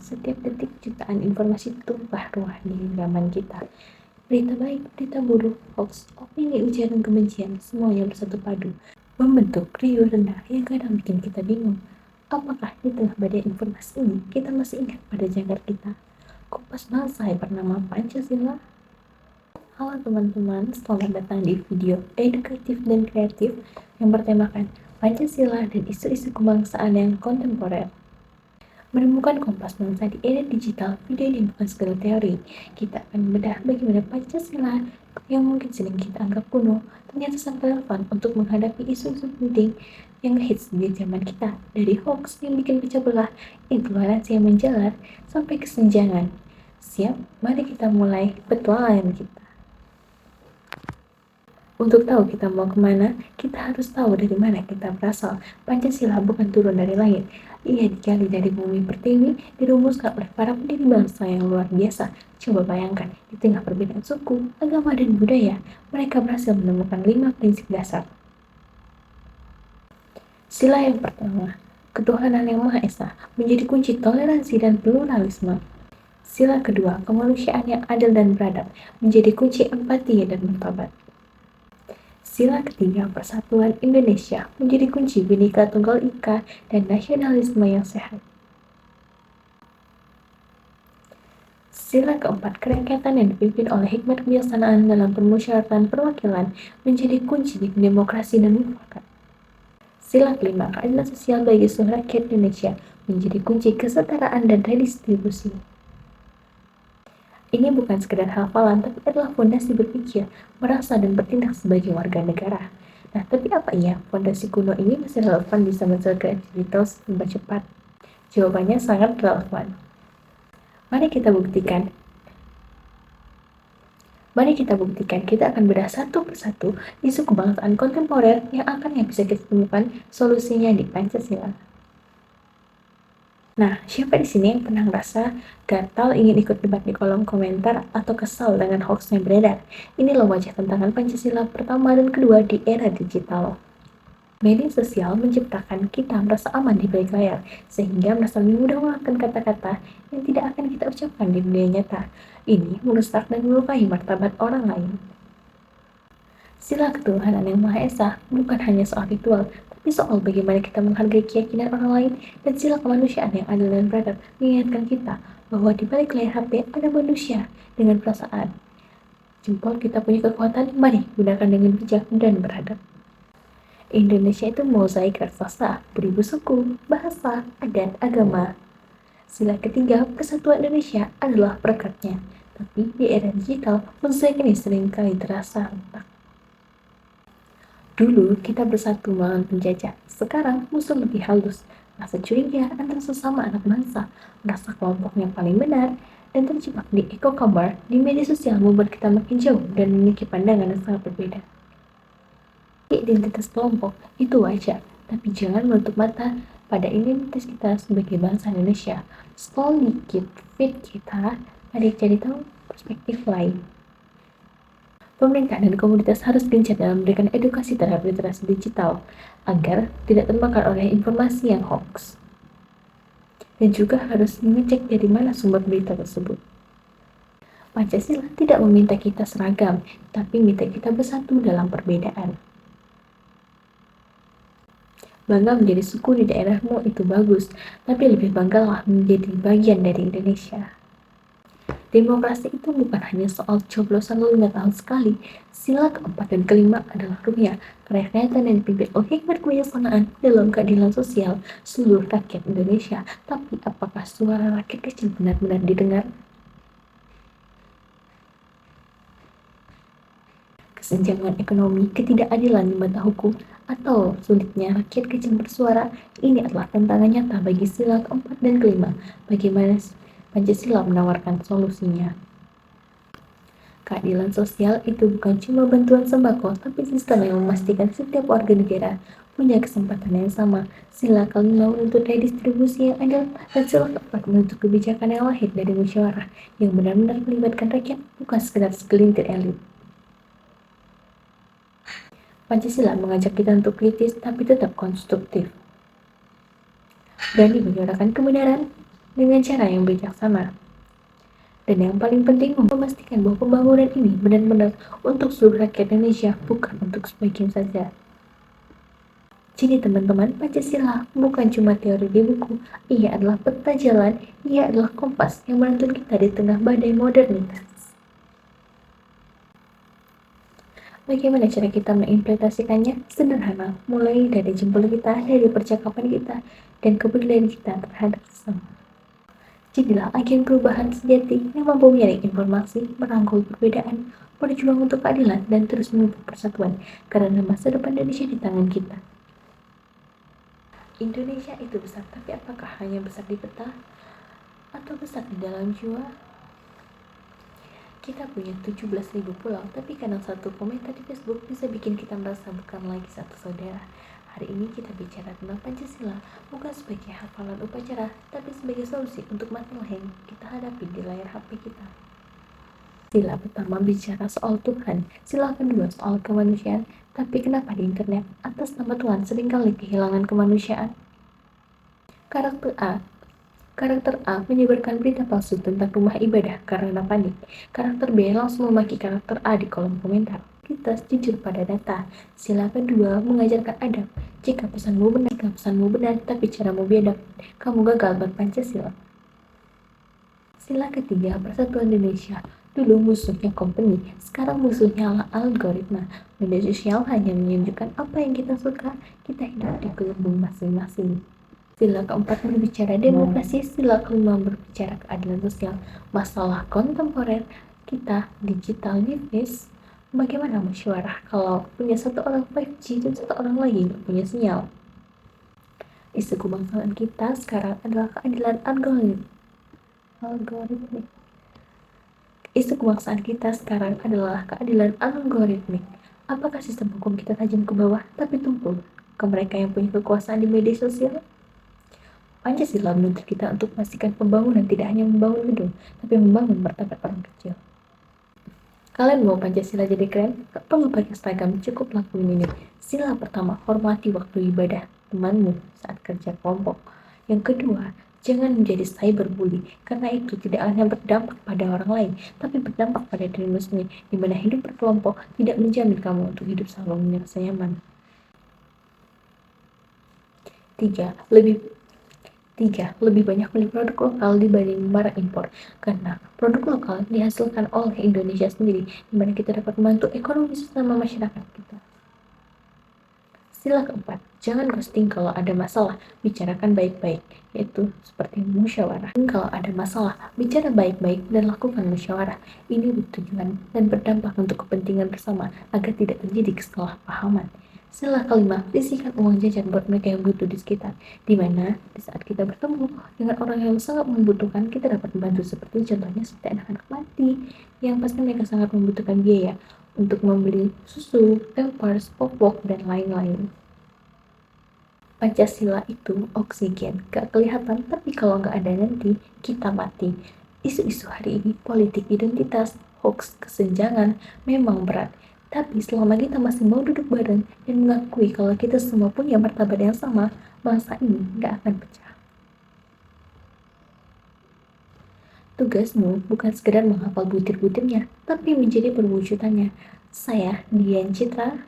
setiap detik jutaan informasi tumpah ruah di genggaman kita. Berita baik, berita buruk, hoax, opini, ujaran kebencian, semuanya bersatu padu, membentuk riuh rendah yang kadang bikin kita bingung. Apakah di tengah badai informasi ini, kita masih ingat pada jangkar kita, Kompas Bangsa yang bernama Pancasila? Halo teman-teman, selamat datang di video edukatif dan kreatif yang bertemakan Pancasila dan isu-isu kebangsaan yang kontemporer. Menemukan Kompas Bangsa di era digital, video ini bukan sekedar teori. Kita akan membedah bagaimana Pancasila yang mungkin sering kita anggap kuno, ternyata sangat relevan untuk menghadapi isu-isu penting yang hits di zaman kita, dari hoax yang bikin pecah belah, intoleransi yang menjalar, sampai kesenjangan. Siap? Mari kita mulai petualangan kita. Untuk tahu kita mau kemana, kita harus tahu dari mana kita berasal. Pancasila bukan turun dari langit. Ia digali dari bumi pertiwi, dirumuskan oleh para pendiri bangsa yang luar biasa. Coba bayangkan, di tengah perbedaan suku, agama, dan budaya, mereka berhasil menemukan 5 prinsip dasar. Sila yang pertama, ketuhanan yang Maha Esa, menjadi kunci toleransi dan pluralisme. Sila kedua, kemanusiaan yang adil dan beradab, menjadi kunci empati dan martabat. Sila ketiga, persatuan Indonesia, menjadi kunci Bhinneka Tunggal Ika dan nasionalisme yang sehat. Sila keempat, kerakyatan yang dipimpin oleh hikmat kebijaksanaan dalam permusyawaratan perwakilan, menjadi kunci demokrasi dan mufakat. Sila kelima, keadilan sosial bagi seluruh rakyat Indonesia, menjadi kunci kesetaraan dan redistribusi. Ini bukan sekedar hafalan, tapi adalah fondasi berpikir, merasa, dan bertindak sebagai warga negara. Nah, tapi apa iya fondasi kuno ini masih relevan di zaman serba digital serba cepat? Jawabannya sangat relevan. Mari kita buktikan. Kita akan bedah satu persatu isu kebangsaan kontemporer yang bisa kita temukan solusinya di Pancasila. Nah, siapa di sini yang pernah ngerasa gatal ingin ikut debat di kolom komentar atau kesal dengan hoax yang beredar? Ini loh wajah tantangan Pancasila pertama dan kedua di era digital. Media sosial menciptakan kita merasa aman di balik layar, sehingga merasa lebih mudah menggunakan kata-kata yang tidak akan kita ucapkan di dunia nyata. Ini merusak dan melukai martabat orang lain. Sila ketuhanan yang Maha Esa bukan hanya soal ritual, tapi soal bagaimana kita menghargai keyakinan orang lain, dan sila kemanusiaan yang adil dan beradab mengingatkan kita bahwa di balik layar HP ada manusia dengan perasaan. Jempol kita punya kekuatan, mari gunakan dengan bijak dan beradab. Indonesia itu mozaik raksasa, beribu suku, bahasa, adat, agama. Sila ketiga, persatuan Indonesia adalah perekatnya. Tapi di era digital, mozaik ini seringkali terasa retak. Dulu kita bersatu melawan penjajah, sekarang musuh lebih halus, rasa curiga antara sesama anak bangsa, merasa kelompok yang paling benar, dan terjebak di echo chamber di media sosial membuat kita makin jauh dan memiliki pandangan yang sangat berbeda. Identitas kelompok itu wajar, tapi jangan menutup mata pada identitas kita sebagai bangsa Indonesia. Scroll dikit feed kita, adik jadi tahu perspektif lain. Pemerintah dan komunitas harus gencar dalam memberikan edukasi terhadap literasi digital agar tidak termakan oleh informasi yang hoax. Dan juga harus mengecek dari mana sumber berita tersebut. Pancasila tidak meminta kita seragam, tapi minta kita bersatu dalam perbedaan. Bangga menjadi suku di daerahmu itu bagus, tapi lebih banggalah menjadi bagian dari Indonesia. Demokrasi itu bukan hanya soal coblosan 5 tahun sekali. Sila keempat dan kelima adalah rupiah, kerakyatan yang dipimpin oleh hikmat kebijaksanaan dalam keadilan sosial seluruh rakyat Indonesia. Tapi apakah suara rakyat kecil benar-benar didengar? Kesenjangan ekonomi, ketidakadilan di mata hukum, atau sulitnya rakyat kecil bersuara, ini adalah tantangan nyata bagi sila keempat dan kelima. Bagaimana Pancasila menawarkan solusinya? Keadilan sosial itu bukan cuma bantuan sembako, tapi sistem yang memastikan setiap warga negara punya kesempatan yang sama. Sila kelima menuntut redistribusi yang adil, dan sila keempat menuntut kebijakan yang lahir dari musyawarah yang benar-benar melibatkan rakyat, bukan sekedar segelintir elit. Pancasila mengajak kita untuk kritis tapi tetap konstruktif. Berani menyuarakan kebenaran, dengan cara yang bijaksana. Dan yang paling penting, memastikan bahwa pembangunan ini benar-benar untuk seluruh rakyat Indonesia, bukan untuk sebagian saja. Jadi teman-teman, Pancasila bukan cuma teori di buku, ia adalah peta jalan, ia adalah kompas yang menuntun kita di tengah badai modernitas. Bagaimana cara kita mengimplementasikannya? Sederhana, mulai dari jempol kita, dari percakapan kita, dan kepedulian kita terhadap sesama. Jadilah agen perubahan sejati yang mampu menyaring informasi, merangkul perbedaan, berjuang untuk keadilan, dan terus membangun persatuan, karena masa depan Indonesia di tangan kita. Indonesia itu besar, tapi apakah hanya besar di peta? Atau besar di dalam jiwa? Kita punya 17.000 pulau, tapi kadang satu komentar di Facebook bisa bikin kita merasa bukan lagi satu saudara. Hari ini kita bicara tentang Pancasila, bukan sebagai hafalan upacara, tapi sebagai solusi untuk masalah yang kita hadapi di layar HP kita. Sila pertama bicara soal Tuhan, sila kedua soal kemanusiaan, tapi kenapa di internet atas nama Tuhan seringkali kehilangan kemanusiaan? Karakter A menyebarkan berita palsu tentang rumah ibadah karena panik. Karakter B langsung memaki karakter A di kolom komentar. Kita jujur pada data. Sila kedua mengajarkan adab. Jika pesanmu benar, tapi caramu beda, kamu gagal berpancasila. Sila ketiga, persatuan Indonesia. Dulu musuhnya company, sekarang musuhnya algoritma. Media sosial hanya menunjukkan apa yang kita suka, kita hidup di gelembung masing-masing. Sila keempat berbicara demokrasi, sila kelima berbicara keadilan sosial. Masalah kontemporer kita, digital device. Bagaimana musyawarah kalau punya satu orang 5G dan satu orang lagi nggak punya sinyal? Isu kebangsaan kita sekarang adalah keadilan algoritmik. Isu kebangsaan kita sekarang adalah keadilan algoritmik. Apakah sistem hukum kita tajam ke bawah tapi tumpul ke mereka yang punya kekuasaan di media sosial? Pancasila menuntut kita untuk memastikan pembangunan tidak hanya membangun gedung, tapi membangun martabat orang kecil. Kalian mau Pancasila jadi keren? Gak perlu pakai seragam, cukup lakuin ini. Sila pertama, hormati waktu ibadah temanmu saat kerja kelompok. Yang kedua, jangan menjadi cyberbully, karena itu tidak hanya berdampak pada orang lain, tapi berdampak pada dirimu sendiri, di mana hidup berkelompok tidak menjamin kamu untuk hidup selalu merasa nyaman. 3. Lebih banyak beli produk lokal dibanding barang impor, karena produk lokal dihasilkan oleh Indonesia sendiri, di mana kita dapat membantu ekonomi sesama masyarakat kita. Sila keempat, jangan ghosting kalau ada masalah, bicarakan baik-baik, yaitu seperti musyawarah. Kalau ada masalah, bicara baik-baik dan lakukan musyawarah. Ini bertujuan dan berdampak untuk kepentingan bersama agar tidak terjadi kesalahpahaman. Sila kelima, sisihkan uang jajan buat mereka yang butuh di sekitar, di mana di saat kita bertemu dengan orang yang sangat membutuhkan, kita dapat membantu seperti contohnya seperti anak-anak mati, yang pasti mereka sangat membutuhkan biaya untuk membeli susu, pampers, popok, dan lain-lain. Pancasila itu oksigen, gak kelihatan, tapi kalau gak ada nanti, kita mati. Isu-isu hari ini, politik identitas, hoax, kesenjangan, memang berat. Tapi selama kita masih mau duduk bareng dan mengakui kalau kita semua punya martabat yang sama, bangsa ini gak akan pecah. Tugasmu bukan sekedar menghafal butir-butirnya, tapi menjadi perwujudannya. Saya, Dian Citra,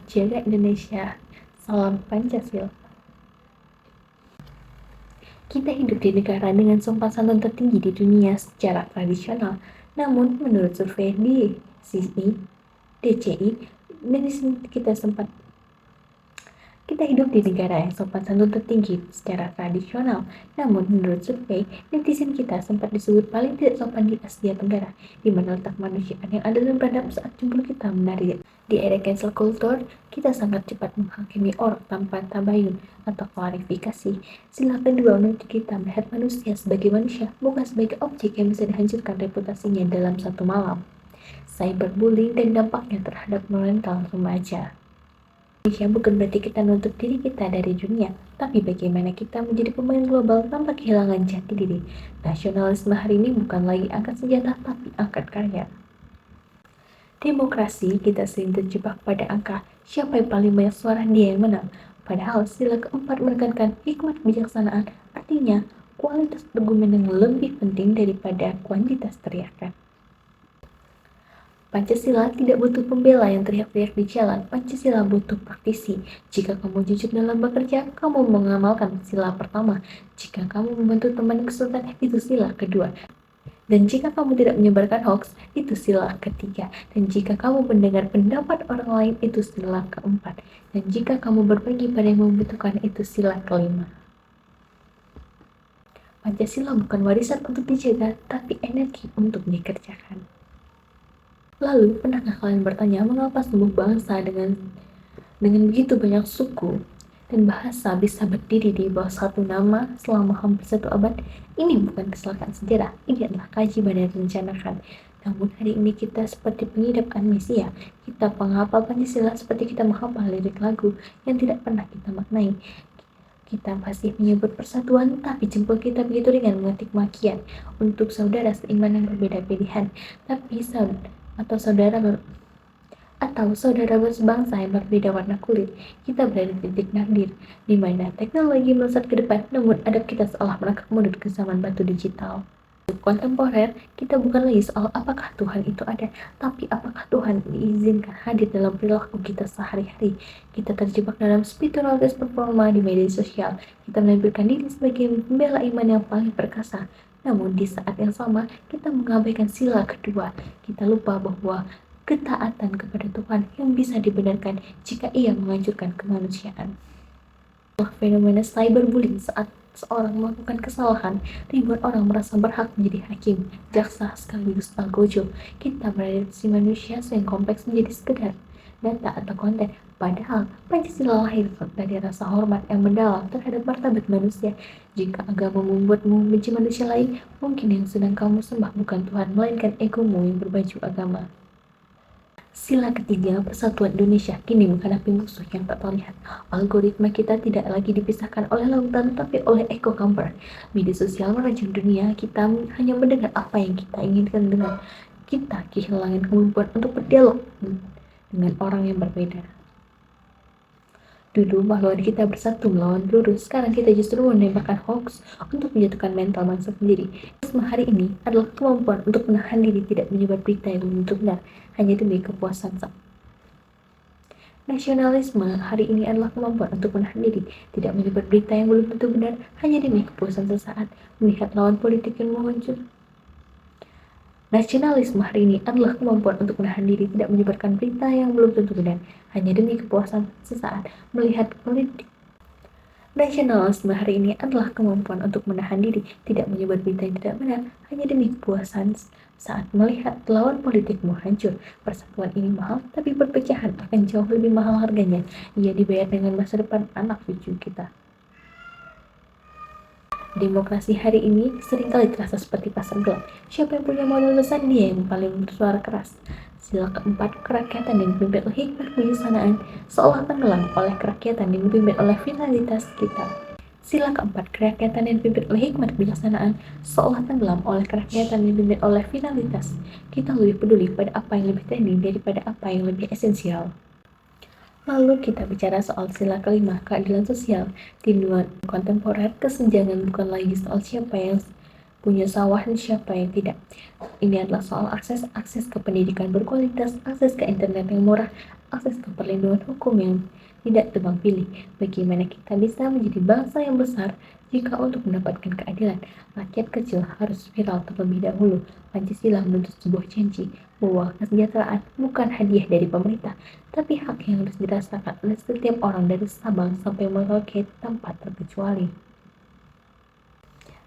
jaga Indonesia. Salam Pancasila. Kita hidup di negara dengan sopan santun tertinggi di dunia secara tradisional. Namun, menurut survei DCI, kita hidup di negara yang sopan santun tertinggi secara tradisional. Namun, menurut survei, netizen kita sempat disebut paling tidak sopan di Asia Tenggara, di mana letak manusiaan yang ada dan beradab saat jempol kita menari. Di era cancel culture, kita sangat cepat menghakimi orang tanpa tabayun atau klarifikasi. Sila kedua menuntut kita melihat manusia sebagai manusia, bukan sebagai objek yang bisa dihancurkan reputasinya dalam satu malam. Cyberbullying dan dampaknya terhadap mental remaja. Indonesia bukan berarti kita nutup diri kita dari dunia, tapi bagaimana kita menjadi pemain global tanpa kehilangan jati diri. Nasionalisme hari ini bukan lagi angkat senjata, tapi angkat karya. Demokrasi kita sering terjebak pada angka siapa yang paling banyak suara dia yang menang. Padahal sila keempat menekankan hikmat kebijaksanaan, artinya kualitas argumen yang lebih penting daripada kuantitas teriakan. Pancasila tidak butuh pembela yang teriak-teriak di jalan. Pancasila butuh praktisi. Jika kamu jujur dalam bekerja, kamu mengamalkan sila pertama. Jika kamu membantu teman kesulitan, itu sila kedua. Dan jika kamu tidak menyebarkan hoax, itu sila ketiga. Dan jika kamu mendengar pendapat orang lain, itu sila keempat. Dan jika kamu berbagi pada yang membutuhkan, itu sila kelima. Pancasila bukan warisan untuk dijaga, tapi energi untuk dikerjakan. Lalu, pernahkah kalian bertanya mengapa sebuah bangsa dengan begitu banyak suku dan bahasa bisa berdiri di bawah satu nama selama hampir satu abad? Ini bukan kesalahan sejarah, ini adalah kajian dan rencanakan. Namun hari ini kita seperti pengidap amnesia, kita penghafal Pancasila seperti kita menghafal lirik lagu yang tidak pernah kita maknai. Kita masih menyebut persatuan, tapi jempol kita begitu ringan mengetik makian untuk saudara seiman yang berbeda pilihan. Tapi saudara berbangsa yang berbeda warna kulit, kita berada di titik nadir, di mana teknologi melesat ke depan, namun adab kita seolah melangkah mundur ke zaman batu digital. Kontemporer, kita bukan lagi soal apakah Tuhan itu ada, tapi apakah Tuhan diizinkan hadir dalam perilaku kita sehari-hari. Kita terjebak dalam spiritualitas performa di media sosial. Kita menampilkan diri sebagai pembela iman yang paling perkasa. Namun di saat yang sama, kita mengabaikan sila kedua. Kita lupa bahwa ketaatan kepada Tuhan yang bisa dibenarkan jika ia menghancurkan kemanusiaan. Fenomena cyberbullying saat seorang melakukan kesalahan, ribuan orang merasa berhak menjadi hakim, jaksa, sekaligus algojo. Kita mereduksi manusia yang kompleks menjadi sekedar data atau konten, padahal Pancasila lahir dari rasa hormat yang mendalam terhadap martabat manusia. Jika agama membuatmu membenci manusia lain, mungkin yang sedang kamu sembah bukan Tuhan, melainkan egomu yang berbaju agama. Sila ketiga, persatuan Indonesia kini menghadapi musuh yang tak terlihat. Algoritma kita tidak lagi dipisahkan oleh lautan, tapi oleh echo chamber. Media sosial merancang dunia, kita hanya mendengar apa yang kita inginkan dengar. Kita kehilangan kemampuan untuk berdialog dengan orang yang berbeda. Dulu pahlawan kita bersatu melawan peluru, sekarang kita justru menembakkan hoax untuk menjatuhkan mental bangsa sendiri. Hari ini adalah kemampuan untuk menahan diri tidak menyebar berita yang belum tentu benar hanya demi kepuasan. Nasionalisme hari ini adalah kemampuan untuk menahan diri tidak menyebar berita yang belum tentu benar hanya demi kepuasan sesaat melihat lawan politik yang muncul. Nasionalisme hari ini adalah kemampuan untuk menahan diri tidak menyebarkan berita yang belum tentu benar hanya demi kepuasan sesaat melihat politik. Nasionalisme hari ini adalah kemampuan untuk menahan diri tidak menyebar berita yang tidak benar hanya demi kepuasan saat melihat lawan politikmu hancur. Persatuan ini mahal, tapi perpecahan akan jauh lebih mahal harganya. Ia dibayar dengan masa depan anak cucu kita. Demokrasi hari ini seringkali terasa seperti pasar gelap. Siapa yang punya modal besar, dia yang paling bersuara keras. Sila keempat, kerakyatan yang dipimpin oleh hikmat kebijaksanaan seolah tenggelam oleh kerakyatan yang dipimpin oleh finalitas kita. Sila keempat, kerakyatan yang dipimpin oleh hikmat kebijaksanaan seolah tenggelam oleh kerakyatan yang dipimpin oleh finalitas. Kita lebih peduli pada apa yang lebih trending daripada apa yang lebih esensial. Lalu kita bicara soal sila kelima, keadilan sosial. Di dunia kontemporer, kesenjangan bukan lagi soal siapa yang punya sawah dan siapa yang tidak. Ini adalah soal akses ke pendidikan berkualitas, akses ke internet yang murah, akses ke perlindungan hukum yang tidak tebang pilih. Bagaimana kita bisa menjadi bangsa yang besar jika untuk mendapatkan keadilan, rakyat kecil harus viral terlebih dahulu. Pancasila menuntut sebuah janji bahwa kesejahteraan bukan hadiah dari pemerintah, tapi hak yang harus dirasakan oleh setiap orang dari Sabang sampai Merauke tanpa terkecuali.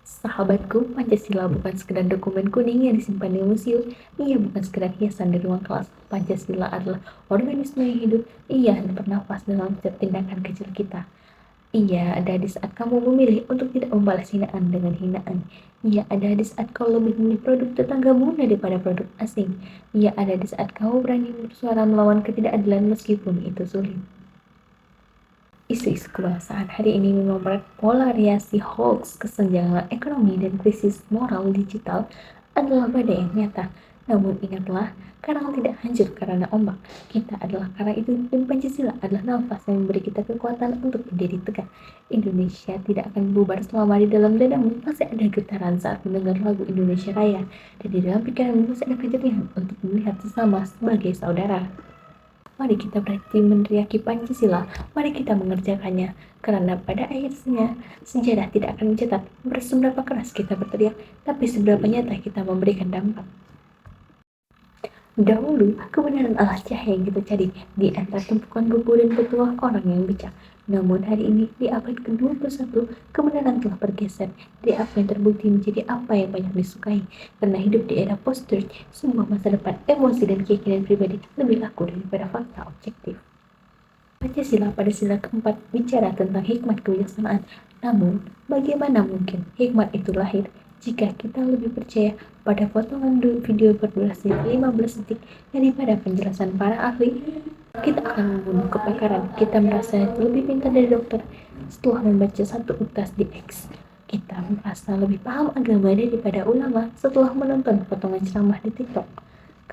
Sahabatku, Pancasila bukan sekedar dokumen kuning yang disimpan di museum. Ia bukan sekedar hiasan di ruang kelas. Pancasila adalah organisme yang hidup. Ia bernafas dalam setiap tindakan kecil kita. Ia ada di saat kamu memilih untuk tidak membalas hinaan dengan hinaan. Ia ada di saat kau lebih memilih produk tetanggamu daripada produk asing. Ia ada di saat kamu berani bersuara melawan ketidakadilan meskipun itu sulit. Isu-isu kebangsaan hari ini membuat polarisasi hoax, kesenjangan ekonomi, dan krisis moral digital adalah badai yang nyata. Namun ingatlah, karang tidak hancur karena ombak. Kita adalah karang itu dan Pancasila adalah nafas yang memberi kita kekuatan untuk berdiri tegak. Indonesia tidak akan bubar selama di dalam dadamu masih ada getaran saat mendengar lagu Indonesia Raya. Dan di dalam pikiranmu masih ada kejernihan untuk melihat sesama sebagai saudara. Mari kita berhenti meneriaki Pancasila, mari kita mengerjakannya. Karena pada akhirnya, sejarah tidak akan mencatat seberapa keras kita berteriak, tapi seberapa nyata kita memberikan dampak. Dahulu, kebenaran adalah cahaya yang kita cari di antara tumpukan buku dan petuah orang yang bijak. Namun hari ini, di abad ke-21, kebenaran telah bergeser dari apa yang terbukti menjadi apa yang banyak disukai. Karena hidup di era post-truth, sebuah masa depan emosi dan keyakinan pribadi lebih laku daripada fakta objektif. Pancasila pada sila keempat bicara tentang hikmat kebijaksanaan. Namun, bagaimana mungkin hikmat itu lahir jika kita lebih percaya pada potongan video berdurasi 15 detik daripada penjelasan para ahli? Kita akan membunuh kepakaran. Kita merasa lebih pintar dari dokter setelah membaca satu utas di X. Kita merasa lebih paham agama daripada ulama setelah menonton potongan ceramah di TikTok.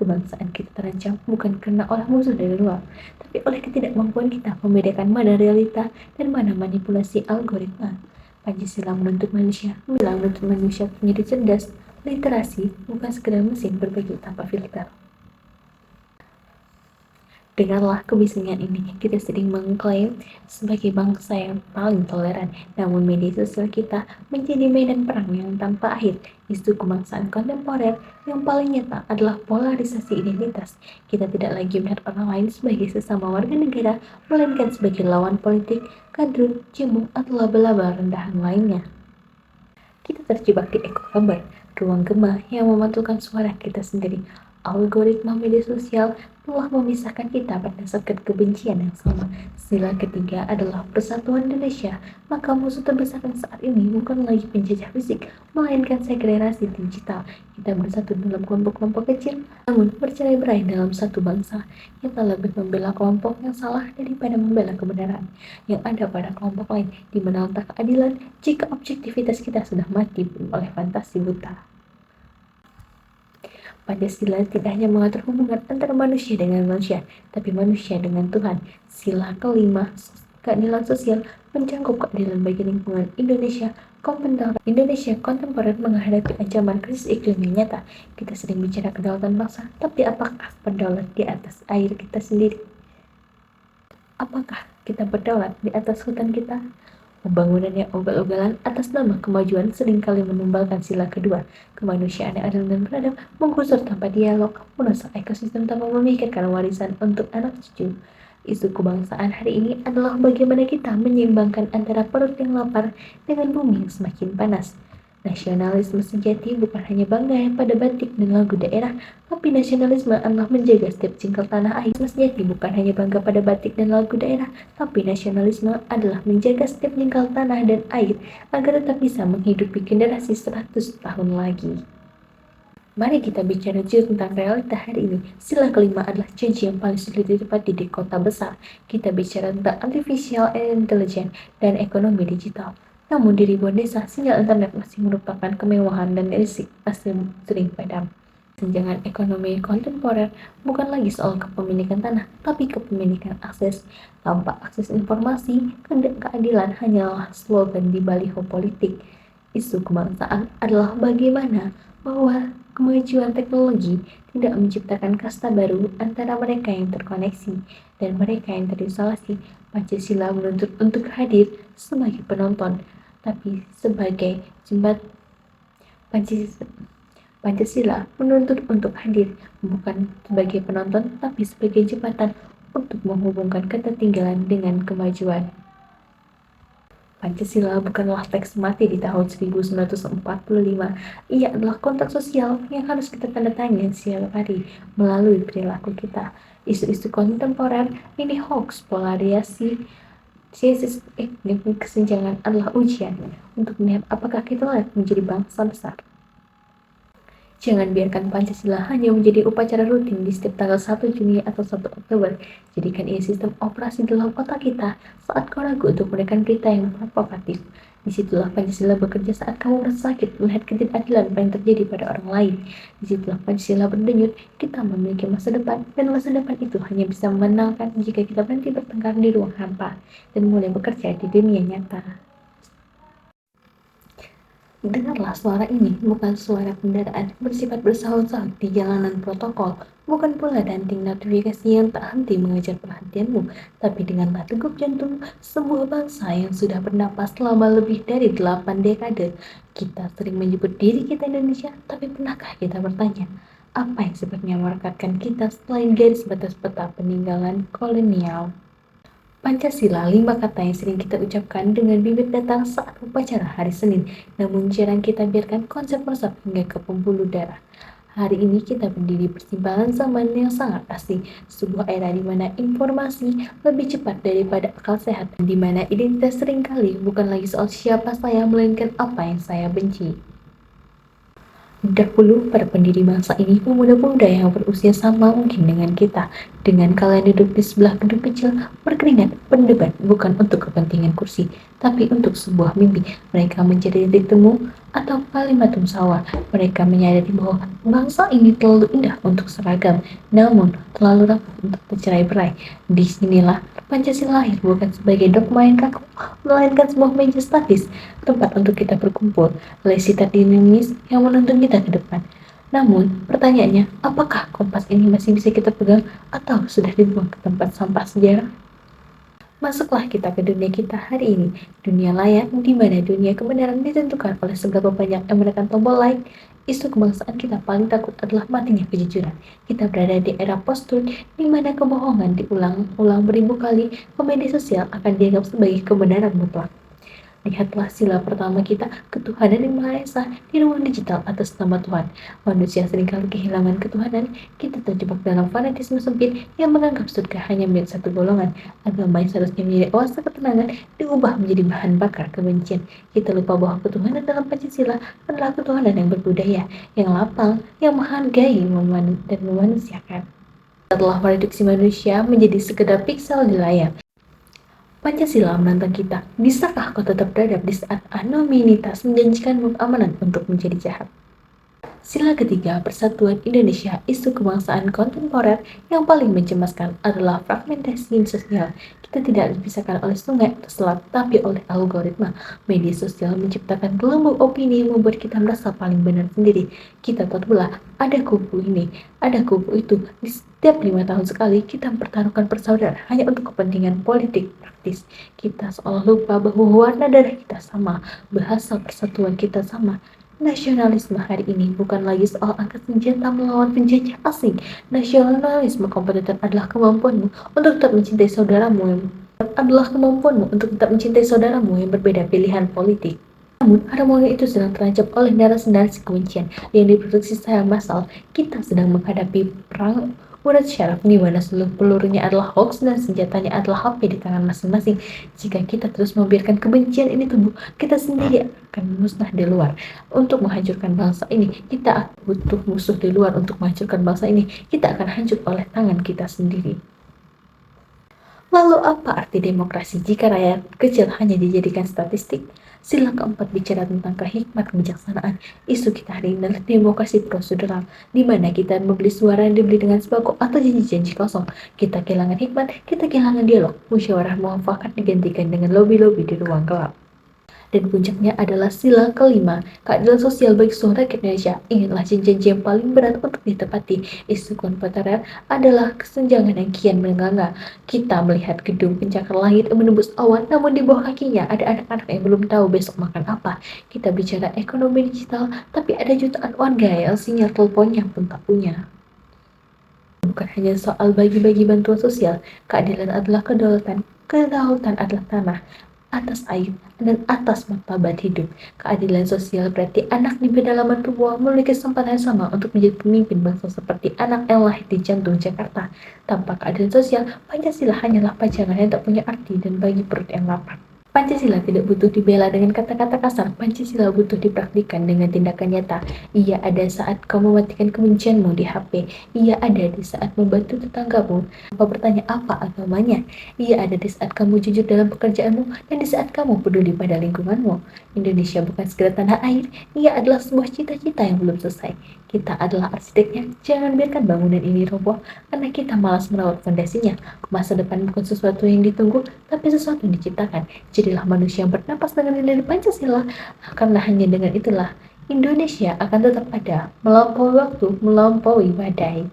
Kebangsaan kita terancam bukan karena oleh musuh dari luar, tapi oleh ketidakmampuan kita membedakan mana realita dan mana manipulasi algoritma. Pancasila menuntut manusia menjadi cerdas. Literasi bukan sekedar mesin berbagi tanpa filter. Dengarlah kebisingan ini, kita sering mengklaim sebagai bangsa yang paling toleran, namun media sosial kita menjadi medan perang yang tanpa akhir. Isu kebangsaan kontemporer yang paling nyata adalah polarisasi identitas. Kita tidak lagi melihat orang lain sebagai sesama warga negara, melainkan sebagai lawan politik, kadrun, cebong, atau laba-laba rendahan lainnya. Kita terjebak di echo chamber, ruang gema yang memantulkan suara kita sendiri. Algoritma media sosial telah memisahkan kita berdasarkan kebencian yang sama. Sila ketiga adalah persatuan Indonesia. Maka musuh terbesar saat ini bukan lagi penjajah fisik, melainkan segregasi digital. Kita bersatu dalam kelompok-kelompok kecil, namun bercerai-berai dalam satu bangsa. Kita lebih membela kelompok yang salah daripada membela kebenaran yang ada pada kelompok lain, di mana letak keadilan jika objektivitas kita sudah mati oleh fantasi buta. Pancasila tidak hanya mengatur hubungan antara manusia dengan manusia, tapi manusia dengan Tuhan. Sila kelima, keadilan sosial, mencakup keadilan bagi lingkungan Indonesia kontemporer menghadapi ancaman krisis iklim yang nyata. Kita sering bicara kedaulatan bangsa, tapi apakah berdaulat di atas air kita sendiri? Apakah kita berdaulat di atas hutan kita? Pembangunan yang ugal-ugalan atas nama kemajuan seringkali menumbalkan sila kedua. Kemanusiaan yang adil dan beradab menggusur tanpa dialog, merusak ekosistem tanpa memikirkan warisan untuk anak cucu. Isu kebangsaan hari ini adalah bagaimana kita menyeimbangkan antara perut yang lapar dengan bumi yang semakin panas. Nasionalisme sejati bukan hanya bangga pada batik dan lagu daerah, tapi nasionalisme adalah menjaga setiap jengkal tanah air. Sejati bukan hanya bangga pada batik dan lagu daerah, tapi nasionalisme adalah menjaga setiap jengkal tanah dan air agar tetap bisa menghidupi generasi 100 tahun lagi. Mari kita bicara jujur tentang realita hari ini. Sila kelima adalah janji yang paling sulit ditepati di kota besar. Kita bicara tentang artificial intelligence dan ekonomi digital. Namun di ribuan desa, sinyal internet masih merupakan kemewahan dan listrik masih sering padam. Senjangan ekonomi kontemporer bukan lagi soal kepemilikan tanah, tapi kepemilikan akses. Tanpa akses informasi, keadilan hanyalah slogan di baliho politik. Isu kebangsaan adalah bagaimana bahwa kemajuan teknologi tidak menciptakan kasta baru antara mereka yang terkoneksi dan mereka yang terisolasi. Pancasila menuntut untuk hadir sebagai penonton, tapi sebagai jembat. Pancasila menuntut untuk hadir bukan sebagai penonton, tapi sebagai jembatan untuk menghubungkan ketertinggalan dengan kemajuan. Pancasila bukanlah teks mati di tahun 1945. Ia adalah kontrak sosial yang harus kita tanda tangan setiap hari melalui perilaku kita. Isu-isu kontemporer ini hoax, polarisasi, krisis iklim, kesenjangan adalah ujian untuk melihat apakah kita layak menjadi bangsa besar. Jangan biarkan Pancasila hanya menjadi upacara rutin di setiap tanggal 1 Juni atau 1 Oktober. Jadikan ia sistem operasi dalam otak kita saat kau ragu untuk menekan berita yang provokatif. Disitulah Pancasila bekerja saat kamu merasa sakit melihat ketidakadilan apa yang terjadi pada orang lain. Disitulah Pancasila berdenyut, kita memiliki masa depan, dan masa depan itu hanya bisa memenangkan jika kita berhenti bertengkar di ruang hampa dan mulai bekerja di dunia nyata. Dengarlah suara ini, bukan suara kendaraan bersifat bersahut-sahut di jalanan protokol, bukan pula danting notifikasi yang tak henti mengejar perhatianmu, tapi dengarlah degup jantung sebuah bangsa yang sudah bernapas selama lebih dari 8 dekade. Kita sering menyebut diri kita Indonesia, tapi pernahkah kita bertanya, apa yang sebenarnya merekatkan kita selain garis batas peta peninggalan kolonial? Pancasila, 5 kata yang sering kita ucapkan dengan bibir datang saat upacara hari Senin, namun jarang kita biarkan konsep meresap hingga ke pembuluh darah. Hari ini kita berdiri persimpangan zaman yang sangat asing, sebuah era di mana informasi lebih cepat daripada akal sehat, di mana identitas seringkali bukan lagi soal siapa saya, melainkan apa yang saya benci. Dahulu, para pendiri bangsa ini pemuda-pemuda yang berusia sama mungkin dengan kita. Dengan kalian duduk di sebelah gedung kecil, berkeringat, berdebat, bukan untuk kepentingan kursi, tapi untuk sebuah mimpi. Mereka mencari titik temu atau kalimat sawah. Mereka menyadari bahwa bangsa ini terlalu indah untuk seragam, namun terlalu rapuh untuk bercerai-berai. Disinilah Pancasila lahir, bukan sebagai dogma yang kaku, melainkan sebuah meja statis, tempat untuk kita berkumpul, lesitat dinamis yang menuntun kita ke depan. Namun, pertanyaannya, apakah kompas ini masih bisa kita pegang atau sudah dibuang ke tempat sampah sejarah? Masuklah kita ke dunia kita hari ini, dunia layar di mana dunia kebenaran ditentukan oleh segala banyak yang menekan tombol like. Isu kebangsaan kita paling takut adalah matinya kejujuran. Kita berada di era post-truth di mana kebohongan diulang-ulang beribu kali ke media sosial akan dianggap sebagai kebenaran mutlak. Lihatlah sila pertama kita, ketuhanan yang Maha Esa di ruang digital atas nama Tuhan. Manusia seringkali kehilangan ketuhanan, kita terjebak dalam fanatisme sempit yang menganggap surga hanya milik satu golongan. Agama yang seharusnya menjadi oase ketenangan diubah menjadi bahan bakar kebencian. Kita lupa bahwa ketuhanan dalam Pancasila adalah ketuhanan yang berbudaya, yang lapang, yang menghargai dan memanusiakan. Setelah mereduksi manusia menjadi sekedar piksel di layar, Pancasila menantang kita, bisakah kau tetap beradab di saat anonimitas menjanjikanmu keamanan untuk menjadi jahat? Sila ketiga, Persatuan Indonesia, isu kebangsaan kontemporer yang paling mencemaskan adalah fragmentasi sosial. Kita tidak dipisahkan oleh sungai atau selat, tapi oleh algoritma. Media sosial menciptakan gelombang opini yang membuat kita merasa paling benar sendiri. Kita terbelah, ada kubu ini, ada kubu itu. Di setiap 5 tahun sekali, kita mempertaruhkan persaudaraan hanya untuk kepentingan politik praktis. Kita seolah lupa bahwa warna darah kita sama, bahasa persatuan kita sama. Nasionalisme hari ini bukan lagi soal angkat senjata melawan penjajah asing. Nasionalisme kompetitor adalah kemampuanmu untuk tetap mencintai saudaramu yang berbeda pilihan politik. Namun, harmoni itu sedang terancam oleh narasi-narasi kebencian yang diproduksi secara massal. Kita sedang menghadapi perang urat syaraf di mana seluruh pelurunya adalah hoax dan senjatanya adalah HP di tangan masing-masing. Jika kita terus membiarkan kebencian ini tumbuh, kita sendiri akan musnah di luar. Untuk menghancurkan bangsa ini, kita butuh musuh di luar. Untuk menghancurkan bangsa ini, kita akan hancur oleh tangan kita sendiri. Lalu apa arti demokrasi jika rakyat kecil hanya dijadikan statistik? Sila keempat bicara tentang kehikmat kebijaksanaan. Isu kita hari ini adalah demokrasi prosedural, di mana kita membeli suara yang dibeli dengan sembako atau janji-janji kosong. Kita kehilangan hikmat, kita kehilangan dialog. Musyawarah mufakat digantikan dengan lobby-lobby di ruang gelap. Dan puncaknya adalah sila kelima, keadilan sosial bagi seluruh rakyat Indonesia. Ingatlah janji yang paling berat untuk ditepati. Isu kontemporer adalah kesenjangan yang kian menganga. Kita melihat gedung pencakar langit yang menembus awan, namun di bawah kakinya ada anak-anak yang belum tahu besok makan apa. Kita bicara ekonomi digital, tapi ada jutaan warga yang sinyal teleponnya pun tak punya. Bukan hanya soal bagi-bagi bantuan sosial, keadilan adalah kedaulatan adalah tanah atas air dan atas martabat hidup. Keadilan sosial berarti anak di pedalaman tua memiliki kesempatan yang sama untuk menjadi pemimpin bangsa seperti anak yang lahir di jantung Jakarta. Tanpa keadilan sosial, Pancasila hanyalah pajangan yang tak punya arti dan bagi perut yang lapar. Pancasila tidak butuh dibela dengan kata-kata kasar. Pancasila butuh dipraktikkan dengan tindakan nyata. Ia ada saat kau mematikan kebencianmu di HP. Ia ada di saat membantu tetanggamu tanpa bertanya apa agamanya. Ia ada di saat kamu jujur dalam pekerjaanmu dan di saat kamu peduli pada lingkunganmu. Indonesia bukan sekedar tanah air. Ia adalah sebuah cita-cita yang belum selesai. Kita adalah arsiteknya. Jangan biarkan bangunan ini roboh karena kita malas merawat fondasinya. Masa depan bukan sesuatu yang ditunggu, tapi sesuatu yang diciptakan. Jadilah manusia yang bernapas dengan nilai Pancasila, karena hanya dengan itulah Indonesia akan tetap ada, melampaui waktu, melampaui badai.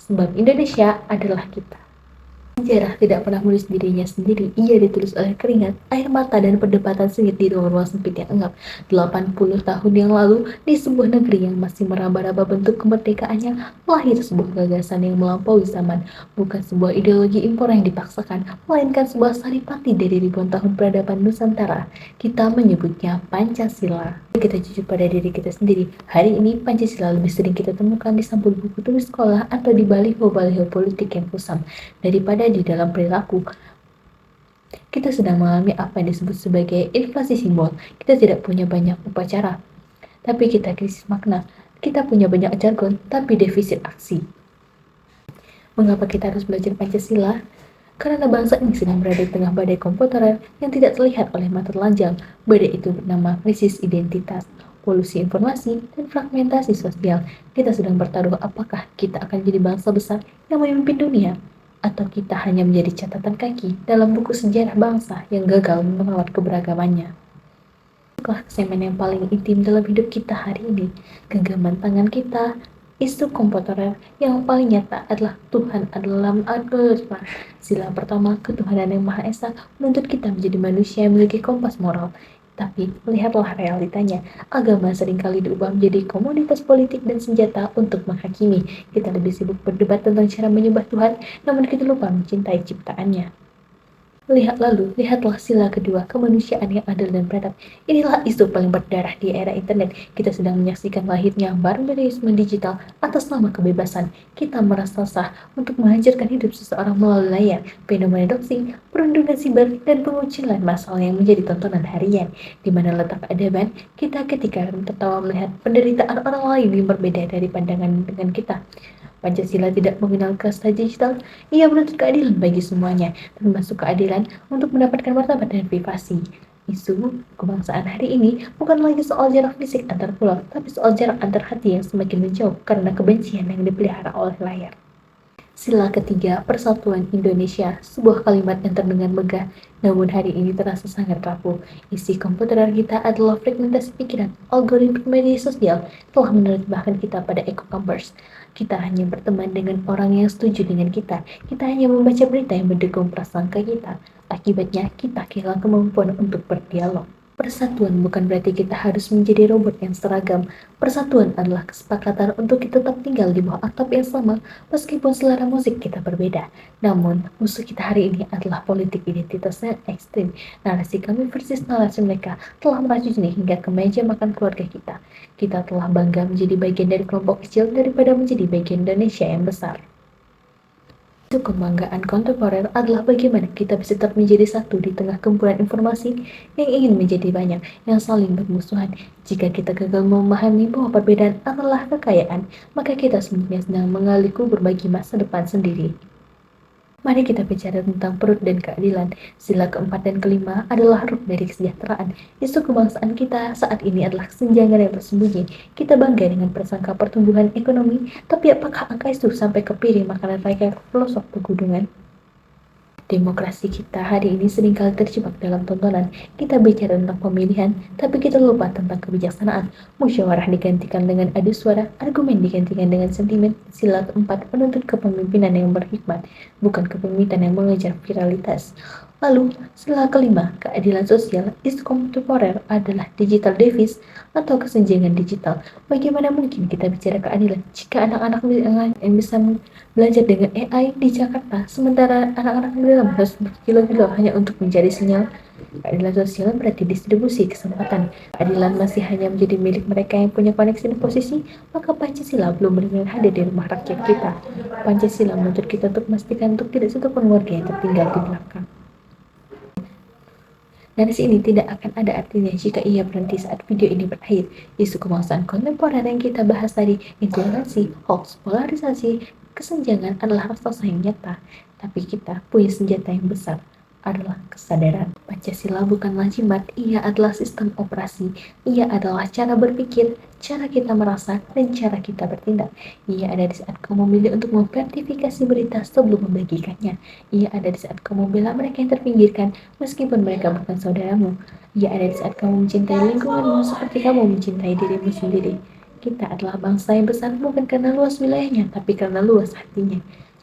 Sebab Indonesia adalah kita. Sejarah tidak pernah menulis dirinya sendiri, ia ditulis oleh keringat, air mata, dan perdebatan sengit di ruang-ruang sempit yang engap. 80 tahun yang lalu, di sebuah negeri yang masih meraba-raba bentuk kemerdekaannya, lahir sebuah gagasan yang melampaui zaman, bukan sebuah ideologi impor yang dipaksakan, melainkan sebuah saripati dari ribuan tahun peradaban Nusantara. Kita menyebutnya Pancasila. Kita jujur pada diri kita sendiri. Hari ini Pancasila lebih sering kita temukan di sampul buku tulis sekolah atau di baliho-baliho politik yang kusam daripada di dalam perilaku. Kita sedang mengalami apa yang disebut sebagai inflasi simbol. Kita tidak punya banyak upacara, tapi kita krisis makna. Kita punya banyak jargon, tapi defisit aksi. Mengapa kita harus belajar Pancasila? Karena bangsa ini sedang berada di tengah badai komputeran yang tidak terlihat oleh mata telanjang. Badai itu bernama krisis identitas, polusi informasi, dan fragmentasi sosial. Kita sedang bertaruh apakah kita akan jadi bangsa besar yang memimpin dunia, atau kita hanya menjadi catatan kaki dalam buku sejarah bangsa yang gagal merawat keberagamannya. Itulah segmen yang paling intim dalam hidup kita hari ini. Genggaman tangan kita, isu komputeran yang paling nyata adalah Tuhan adalah Al-Quran. Sila pertama, ketuhanan yang Maha Esa menuntut kita menjadi manusia yang memiliki kompas moral. Tapi lihatlah realitanya, agama seringkali diubah menjadi komoditas politik dan senjata untuk menghakimi. Kita lebih sibuk berdebat tentang cara menyembah Tuhan, namun kita lupa mencintai ciptaannya. Lihatlah sila kedua, kemanusiaan yang adil dan beradab. Inilah isu paling berdarah di era internet. Kita sedang menyaksikan lahirnya barbarisme digital atas nama kebebasan. Kita merasa sah untuk menghancurkan hidup seseorang melalui layar, fenomena doxing, perundungan siber, dan pengucilan massal yang menjadi tontonan harian. Di mana letak keadaban kita ketika tertawa melihat penderitaan orang lain yang berbeda dari pandangan dengan kita. Pancasila tidak mengenal kasta digital, ia menuntut keadilan bagi semuanya, termasuk keadilan untuk mendapatkan martabat dan privasi. Isu kebangsaan hari ini bukan lagi soal jarak fisik antar pulau, tapi soal jarak antar hati yang semakin menjauh karena kebencian yang dipelihara oleh layar. Sila ketiga, Persatuan Indonesia, sebuah kalimat yang terdengar megah, namun hari ini terasa sangat rapuh. Isi komputeran kita adalah fragmentasi pikiran, algoritma media sosial telah menerjemahkan kita pada echo chambers. Kita hanya berteman dengan orang yang setuju dengan kita. Kita hanya membaca berita yang mendukung prasangka kita. Akibatnya, kita kehilangan kemampuan untuk berdialog. Persatuan bukan berarti kita harus menjadi robot yang seragam. Persatuan adalah kesepakatan untuk kita tetap tinggal di bawah atap yang sama, meskipun selera musik kita berbeda. Namun, musuh kita hari ini adalah politik identitas yang ekstrim. Narasi kami versus narasi mereka telah meracuni hingga ke meja makan keluarga kita. Kita telah bangga menjadi bagian dari kelompok kecil daripada menjadi bagian Indonesia yang besar. Itu kebanggaan kontemporer adalah bagaimana kita bisa tetap menjadi satu di tengah gempuran informasi yang ingin menjadi banyak, yang saling bermusuhan. Jika kita gagal memahami bahwa perbedaan adalah kekayaan, maka kita sebenarnya sedang mengaliku berbagi masa depan sendiri. Mari kita bicara tentang perut dan keadilan. Sila keempat dan kelima adalah ruh dari kesejahteraan. Isu kebangsaan kita saat ini adalah kesenjangan yang tersembunyi. Kita bangga dengan prasangka pertumbuhan ekonomi, tapi apakah angka itu sampai ke piring makanan rakyat pelosok pegunungan? Demokrasi kita hari ini seringkali terjebak dalam tontonan. Kita bicara tentang pemilihan, tapi kita lupa tentang kebijaksanaan. Musyawarah digantikan dengan adu suara, argumen digantikan dengan sentimen. Sila keempat menuntut kepemimpinan yang berhikmat, bukan kepemimpinan yang mengejar viralitas. Lalu, sila kelima, keadilan sosial. Isu kontemporer adalah digital device atau kesenjangan digital. Bagaimana mungkin kita bicara keadilan jika anak-anak yang bisa belajar dengan AI di Jakarta, sementara anak-anak di dalam harus berkilo-kilo hanya untuk mencari sinyal? Keadilan sosial berarti distribusi kesempatan. Keadilan masih hanya menjadi milik mereka yang punya koneksi dan posisi, maka Pancasila belum benar-benar hadir di rumah rakyat kita. Pancasila menuntut kita untuk memastikan untuk tidak satu pun warga yang tertinggal di belakang. Narasi ini tidak akan ada artinya jika ia berhenti saat video ini berakhir. Isu kebangsaan kontemporer yang kita bahas tadi, intoleransi, hoax, polarisasi, kesenjangan adalah raksasa yang nyata. Tapi kita punya senjata yang besar, adalah kesadaran. Pancasila bukanlah jimat, ia adalah sistem operasi. Ia adalah cara berpikir, cara kita merasa, dan cara kita bertindak. Ia ada di saat kamu memilih untuk memverifikasi berita sebelum membagikannya. Ia ada di saat kamu membela mereka yang terpinggirkan, meskipun mereka bukan saudaramu. Ia ada di saat kamu mencintai lingkunganmu seperti kamu mencintai dirimu sendiri. Kita adalah bangsa yang besar bukan karena luas wilayahnya, tapi karena luas hatinya.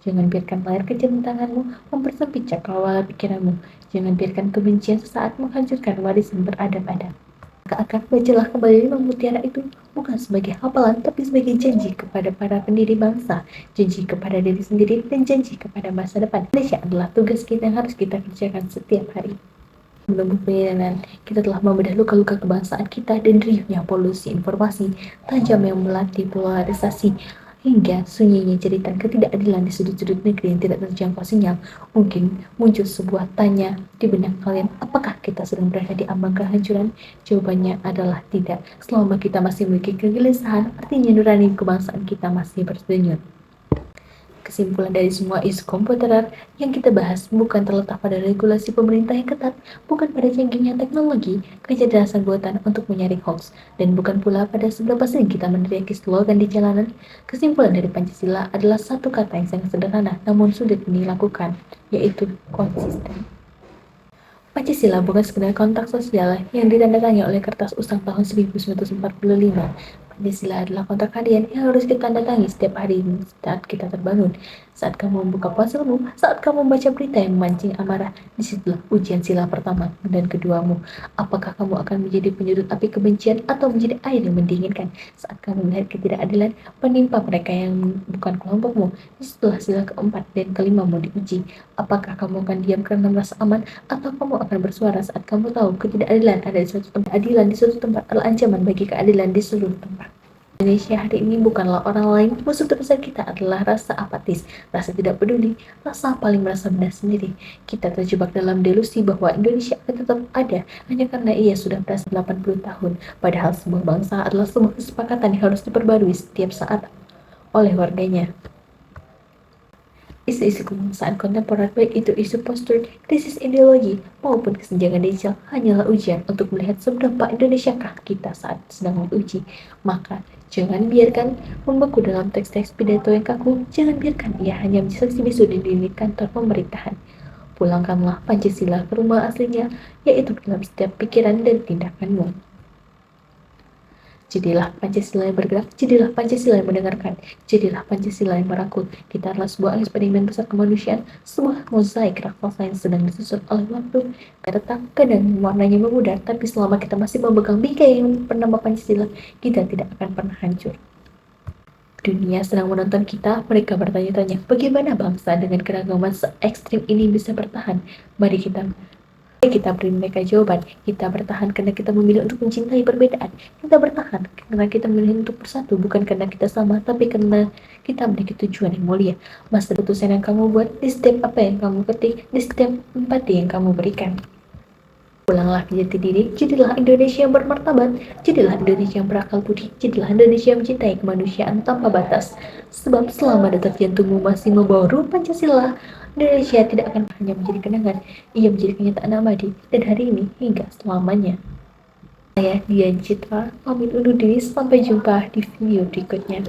Jangan biarkan layar kecenderunganmu mempersempit cakrawala pikiranmu. Jangan biarkan kebencian sesaat menghancurkan warisan beradab-adab. Maka akan bacalah kembali 5 mutiara itu, bukan sebagai hafalan, tapi sebagai janji kepada para pendiri bangsa, janji kepada diri sendiri, dan janji kepada masa depan. Indonesia adalah tugas kita yang harus kita kerjakan setiap hari. Menembus penyerangan, kita telah membedah luka-luka kebangsaan kita dan riuhnya polusi informasi, tajam yang melatih polarisasi, hingga sunyinya jeritan ketidakadilan di sudut-sudut negeri yang tidak terjangkau sinyal. Mungkin muncul sebuah tanya di benak kalian, apakah kita sedang berada di ambang kehancuran? Jawabannya adalah tidak. Selama kita masih memiliki kegelisahan, artinya nurani kebangsaan kita masih berdenyut. Kesimpulan dari semua isu komputer yang kita bahas bukan terletak pada regulasi pemerintah yang ketat, bukan pada canggihnya teknologi, kecerdasan buatan untuk menyaring hoax, dan bukan pula pada seberapa sering kita meneriaki slogan di jalanan. Kesimpulan dari Pancasila adalah satu kata yang sangat sederhana namun sulit dilakukan, yaitu konsisten. Pancasila bukan sekedar kontrak sosial yang ditandatangani oleh kertas usang tahun 1945. Pancasila adalah kontrak harian yang harus kita tandatangani setiap hari saat kita terbangun. Saat kamu membuka ponselmu, saat kamu membaca berita yang memancing amarah, disitulah ujian sila pertama dan keduamu. Apakah kamu akan menjadi penyedot api kebencian atau menjadi air yang mendinginkan? Saat kamu melihat ketidakadilan menimpa mereka yang bukan kelompokmu, disitulah sila keempat dan kelimamu diuji. Apakah kamu akan diam karena merasa aman, atau kamu akan bersuara saat kamu tahu ketidakadilan ada di suatu tempat? Adilan di suatu tempat adalah ancaman bagi keadilan di seluruh tempat. Indonesia hari ini bukanlah orang lain, musuh terbesar kita adalah rasa apatis, rasa tidak peduli, rasa paling merasa benar sendiri. Kita terjebak dalam delusi bahwa Indonesia akan tetap ada hanya karena ia sudah berasa 80 tahun, padahal sebuah bangsa adalah sebuah kesepakatan yang harus diperbarui setiap saat oleh warganya. Isu-isu kebangsaan kontemporer, baik itu isu postur, krisis ideologi, maupun kesenjangan digital, hanyalah ujian untuk melihat seberapa Indonesiakah kita saat sedang diuji. Maka, jangan biarkan membeku dalam teks-teks pidato yang kaku, jangan biarkan ia hanya menjadi saksi bisu di dinding kantor pemerintahan. Pulangkanlah Pancasila ke rumah aslinya, yaitu dalam setiap pikiran dan tindakanmu. Jadilah Pancasila yang bergerak, jadilah Pancasila yang mendengarkan, jadilah Pancasila yang merangkul. Kita adalah sebuah eksperimen besar kemanusiaan, sebuah mozaik raksasa yang sedang disusun oleh waktu. Kadang warnanya memudar, tapi selama kita masih memegang bingkai yang bernama Pancasila, kita tidak akan pernah hancur. Dunia sedang menonton kita, mereka bertanya-tanya, bagaimana bangsa dengan keragaman se-ekstrim ini bisa bertahan? Mari kita beri mereka jawaban. Kita bertahan karena kita memilih untuk mencintai perbedaan. Kita bertahan karena kita memilih untuk bersatu, bukan karena kita sama, tapi karena kita memiliki tujuan yang mulia. Masa keputusan yang kamu buat, di setiap apa yang kamu ketik, di setiap empati yang kamu berikan. Pulanglah ke jati diri, jadilah Indonesia yang bermartabat, jadilah Indonesia yang berakal budi, jadilah Indonesia yang mencintai kemanusiaan tanpa batas. Sebab selama detak jantungmu masih membawa ruh Pancasila, Indonesia tidak akan hanya menjadi kenangan, ia menjadi kenyataan abadi, dan hari ini hingga selamanya. Saya Dian Citra, pamit undur diri, sampai jumpa di video berikutnya.